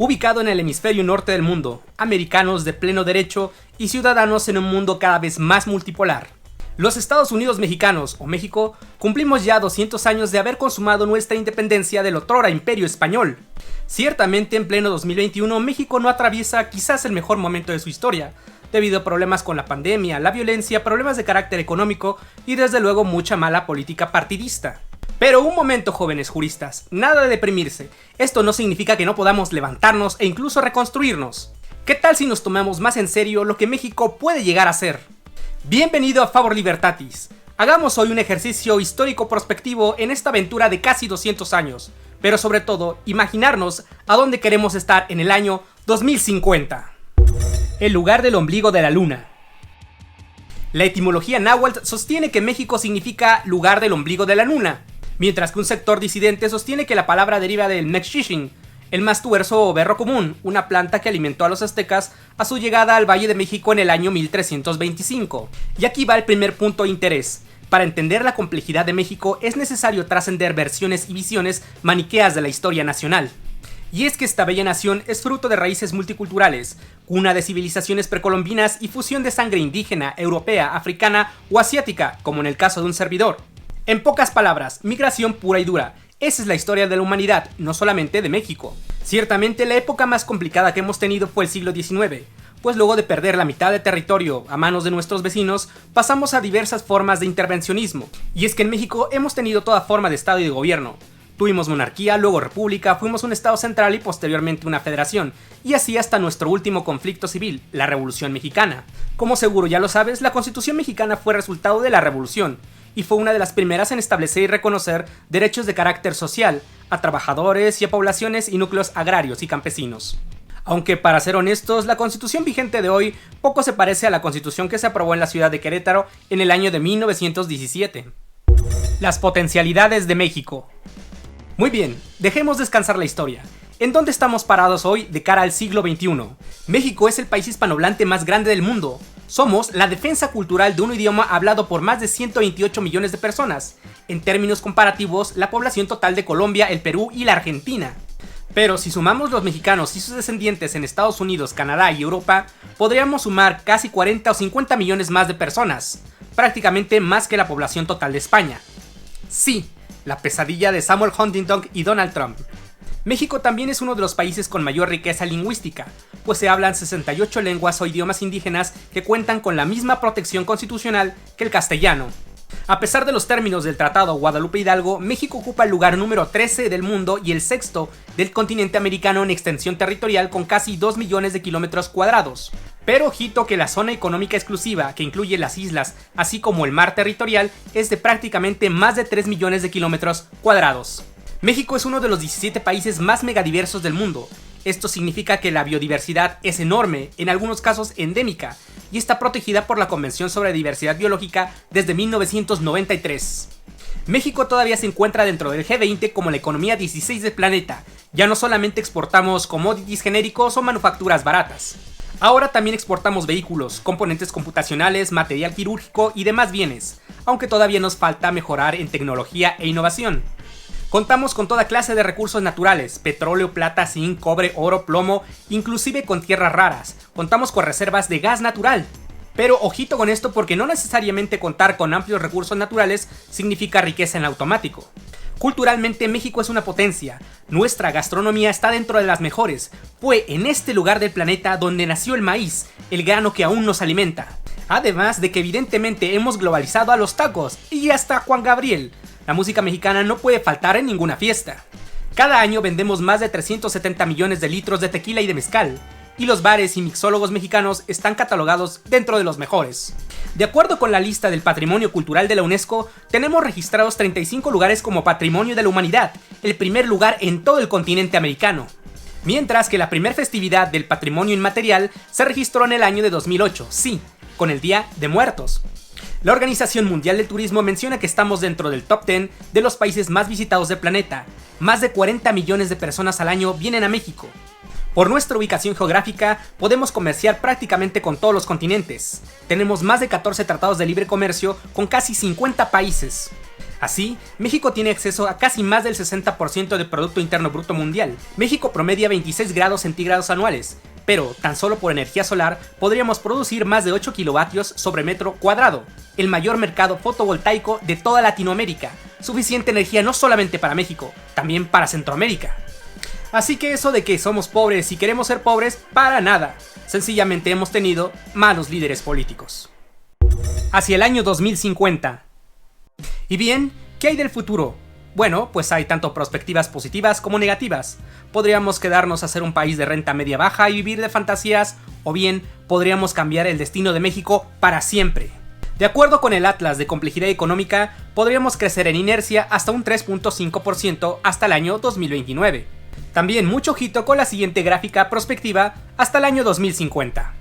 Ubicado en el hemisferio norte del mundo, americanos de pleno derecho y ciudadanos en un mundo cada vez más multipolar. Los Estados Unidos mexicanos, o México, cumplimos ya 200 años de haber consumado nuestra independencia del otrora Imperio Español. Ciertamente en pleno 2021 México no atraviesa quizás el mejor momento de su historia, debido a problemas con la pandemia, la violencia, problemas de carácter económico y desde luego mucha mala política partidista. Pero un momento, jóvenes juristas, nada de deprimirse. Esto no significa que no podamos levantarnos e incluso reconstruirnos. ¿Qué tal si nos tomamos más en serio lo que México puede llegar a ser? Bienvenido a Favor Libertatis. Hagamos hoy un ejercicio histórico prospectivo en esta aventura de casi 200 años, pero sobre todo, imaginarnos a dónde queremos estar en el año 2050. El lugar del ombligo de la luna. La etimología náhuatl sostiene que México significa lugar del ombligo de la luna, mientras que un sector disidente sostiene que la palabra deriva del Mexichin, el mastuerzo o berro común, una planta que alimentó a los aztecas a su llegada al Valle de México en el año 1325. Y aquí va el primer punto de interés. Para entender la complejidad de México es necesario trascender versiones y visiones maniqueas de la historia nacional. Y es que esta bella nación es fruto de raíces multiculturales, cuna de civilizaciones precolombinas y fusión de sangre indígena, europea, africana o asiática, como en el caso de un servidor. En pocas palabras, migración pura y dura. Esa es la historia de la humanidad, no solamente de México. Ciertamente la época más complicada que hemos tenido fue el siglo XIX, pues luego de perder la mitad de territorio a manos de nuestros vecinos, pasamos a diversas formas de intervencionismo. Y es que en México hemos tenido toda forma de estado y de gobierno. Tuvimos monarquía, luego república, fuimos un estado central y posteriormente una federación, y así hasta nuestro último conflicto civil, la Revolución Mexicana. Como seguro ya lo sabes, la Constitución Mexicana fue resultado de la Revolución, y fue una de las primeras en establecer y reconocer derechos de carácter social a trabajadores y a poblaciones y núcleos agrarios y campesinos. Aunque para ser honestos, la constitución vigente de hoy poco se parece a la constitución que se aprobó en la ciudad de Querétaro en el año de 1917. Las potencialidades de México. Muy bien, dejemos descansar la historia. ¿En dónde estamos parados hoy de cara al siglo XXI? México es el país hispanohablante más grande del mundo. Somos la defensa cultural de un idioma hablado por más de 128 millones de personas. En términos comparativos, la población total de Colombia, el Perú y la Argentina. Pero si sumamos los mexicanos y sus descendientes en Estados Unidos, Canadá y Europa, podríamos sumar casi 40 o 50 millones más de personas, prácticamente más que la población total de España. Sí, la pesadilla de Samuel Huntington y Donald Trump. México también es uno de los países con mayor riqueza lingüística, pues se hablan 68 lenguas o idiomas indígenas que cuentan con la misma protección constitucional que el castellano. A pesar de los términos del Tratado Guadalupe Hidalgo, México ocupa el lugar número 13 del mundo y el sexto del continente americano en extensión territorial con casi 2 millones de kilómetros cuadrados. Pero ojito que la zona económica exclusiva, que incluye las islas, así como el mar territorial, es de prácticamente más de 3 millones de kilómetros cuadrados. México es uno de los 17 países más megadiversos del mundo. Esto significa que la biodiversidad es enorme, en algunos casos endémica, y está protegida por la Convención sobre Diversidad Biológica desde 1993. México todavía se encuentra dentro del G20 como la economía 16 del planeta. Ya no solamente exportamos commodities genéricos o manufacturas baratas. Ahora también exportamos vehículos, componentes computacionales, material quirúrgico y demás bienes, aunque todavía nos falta mejorar en tecnología e innovación. Contamos con toda clase de recursos naturales, petróleo, plata, zinc, cobre, oro, plomo, inclusive con tierras raras. Contamos con reservas de gas natural. Pero ojito con esto porque no necesariamente contar con amplios recursos naturales significa riqueza en automático. Culturalmente México es una potencia, nuestra gastronomía está dentro de las mejores, fue en este lugar del planeta donde nació el maíz, el grano que aún nos alimenta. Además de que evidentemente hemos globalizado a los tacos y hasta Juan Gabriel. La música mexicana no puede faltar en ninguna fiesta. Cada año vendemos más de 370 millones de litros de tequila y de mezcal, y los bares y mixólogos mexicanos están catalogados dentro de los mejores. De acuerdo con la lista del Patrimonio Cultural de la UNESCO, tenemos registrados 35 lugares como Patrimonio de la Humanidad, el primer lugar en todo el continente americano. Mientras que la primera festividad del Patrimonio Inmaterial se registró en el año de 2008, sí, con el Día de Muertos. La Organización Mundial del Turismo menciona que estamos dentro del top 10 de los países más visitados del planeta. Más de 40 millones de personas al año vienen a México. Por nuestra ubicación geográfica, podemos comerciar prácticamente con todos los continentes. Tenemos más de 14 tratados de libre comercio con casi 50 países. Así, México tiene acceso a casi más del 60% del Producto Interno Bruto Mundial. México promedia 26 grados centígrados anuales, pero tan solo por energía solar podríamos producir más de 8 kilovatios sobre metro cuadrado, el mayor mercado fotovoltaico de toda Latinoamérica, suficiente energía no solamente para México, también para Centroamérica. Así que eso de que somos pobres y queremos ser pobres, para nada, sencillamente hemos tenido malos líderes políticos. Hacia el año 2050. Y bien, ¿qué hay del futuro? Bueno, pues hay tanto perspectivas positivas como negativas. Podríamos quedarnos a ser un país de renta media baja y vivir de fantasías, o bien podríamos cambiar el destino de México para siempre. De acuerdo con el Atlas de Complejidad Económica, podríamos crecer en inercia hasta un 3.5% hasta el año 2029. También mucho ojito con la siguiente gráfica prospectiva hasta el año 2050.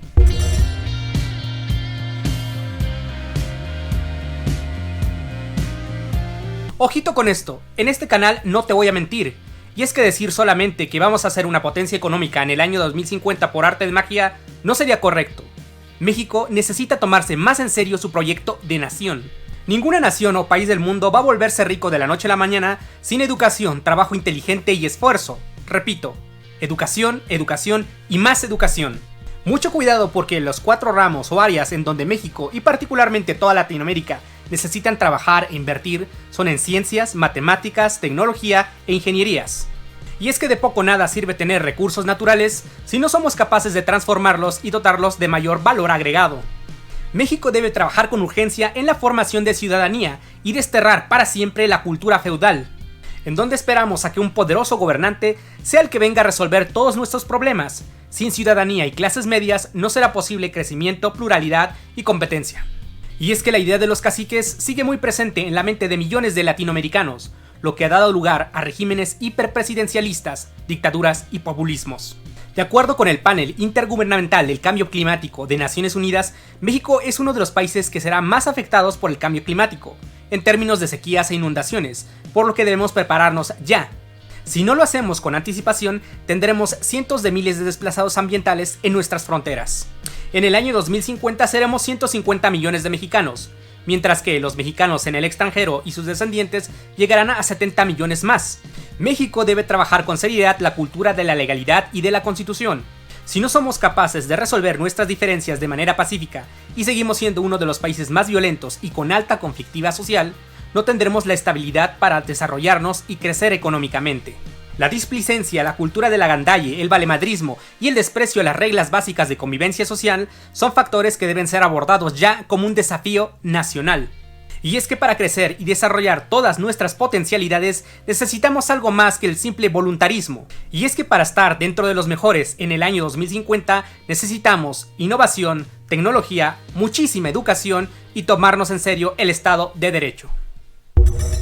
Ojito con esto, en este canal no te voy a mentir, y es que decir solamente que vamos a ser una potencia económica en el año 2050 por arte de magia no sería correcto. México necesita tomarse más en serio su proyecto de nación. Ninguna nación o país del mundo va a volverse rico de la noche a la mañana sin educación, trabajo inteligente y esfuerzo. Repito, educación, educación y más educación. Mucho cuidado porque los 4 ramos o áreas en donde México y particularmente toda Latinoamérica necesitan trabajar e invertir son en ciencias, matemáticas, tecnología e ingenierías. Y es que de poco nada sirve tener recursos naturales si no somos capaces de transformarlos y dotarlos de mayor valor agregado. México debe trabajar con urgencia en la formación de ciudadanía y desterrar para siempre la cultura feudal, en donde esperamos a que un poderoso gobernante sea el que venga a resolver todos nuestros problemas. Sin ciudadanía y clases medias no será posible crecimiento, pluralidad y competencia. Y es que la idea de los caciques sigue muy presente en la mente de millones de latinoamericanos, lo que ha dado lugar a regímenes hiperpresidencialistas, dictaduras y populismos. De acuerdo con el panel intergubernamental del cambio climático de Naciones Unidas, México es uno de los países que será más afectados por el cambio climático, en términos de sequías e inundaciones, por lo que debemos prepararnos ya. Si no lo hacemos con anticipación, tendremos cientos de miles de desplazados ambientales en nuestras fronteras. En el año 2050 seremos 150 millones de mexicanos, mientras que los mexicanos en el extranjero y sus descendientes llegarán a 70 millones más. México debe trabajar con seriedad la cultura de la legalidad y de la Constitución. Si no somos capaces de resolver nuestras diferencias de manera pacífica y seguimos siendo uno de los países más violentos y con alta conflictividad social, no tendremos la estabilidad para desarrollarnos y crecer económicamente. La displicencia, la cultura de la gandalle, el valemadrismo y el desprecio a las reglas básicas de convivencia social son factores que deben ser abordados ya como un desafío nacional. Y es que para crecer y desarrollar todas nuestras potencialidades necesitamos algo más que el simple voluntarismo. Y es que para estar dentro de los mejores en el año 2050 necesitamos innovación, tecnología, muchísima educación y tomarnos en serio el Estado de Derecho.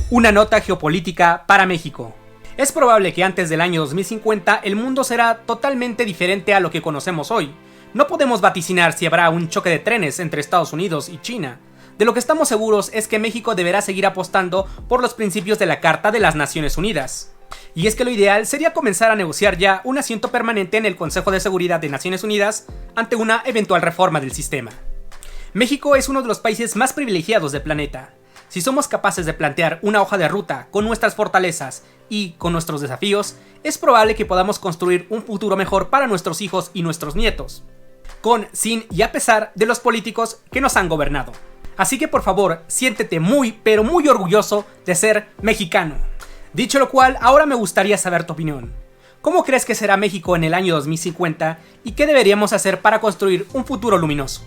Una nota geopolítica para México. Es probable que antes del año 2050 el mundo será totalmente diferente a lo que conocemos hoy. No podemos vaticinar si habrá un choque de trenes entre Estados Unidos y China. De lo que estamos seguros es que México deberá seguir apostando por los principios de la Carta de las Naciones Unidas. Y es que lo ideal sería comenzar a negociar ya un asiento permanente en el Consejo de Seguridad de Naciones Unidas ante una eventual reforma del sistema. México es uno de los países más privilegiados del planeta. Si somos capaces de plantear una hoja de ruta con nuestras fortalezas y con nuestros desafíos, es probable que podamos construir un futuro mejor para nuestros hijos y nuestros nietos, con, sin y a pesar de los políticos que nos han gobernado. Así que por favor, siéntete muy, pero muy orgulloso de ser mexicano. Dicho lo cual, ahora me gustaría saber tu opinión. ¿Cómo crees que será México en el año 2050 y qué deberíamos hacer para construir un futuro luminoso?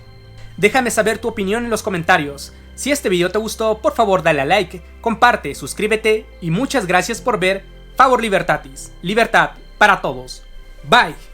Déjame saber tu opinión en los comentarios. Si este video te gustó, por favor dale a like, comparte, suscríbete y muchas gracias por ver Favor Libertatis. Libertad para todos. Bye.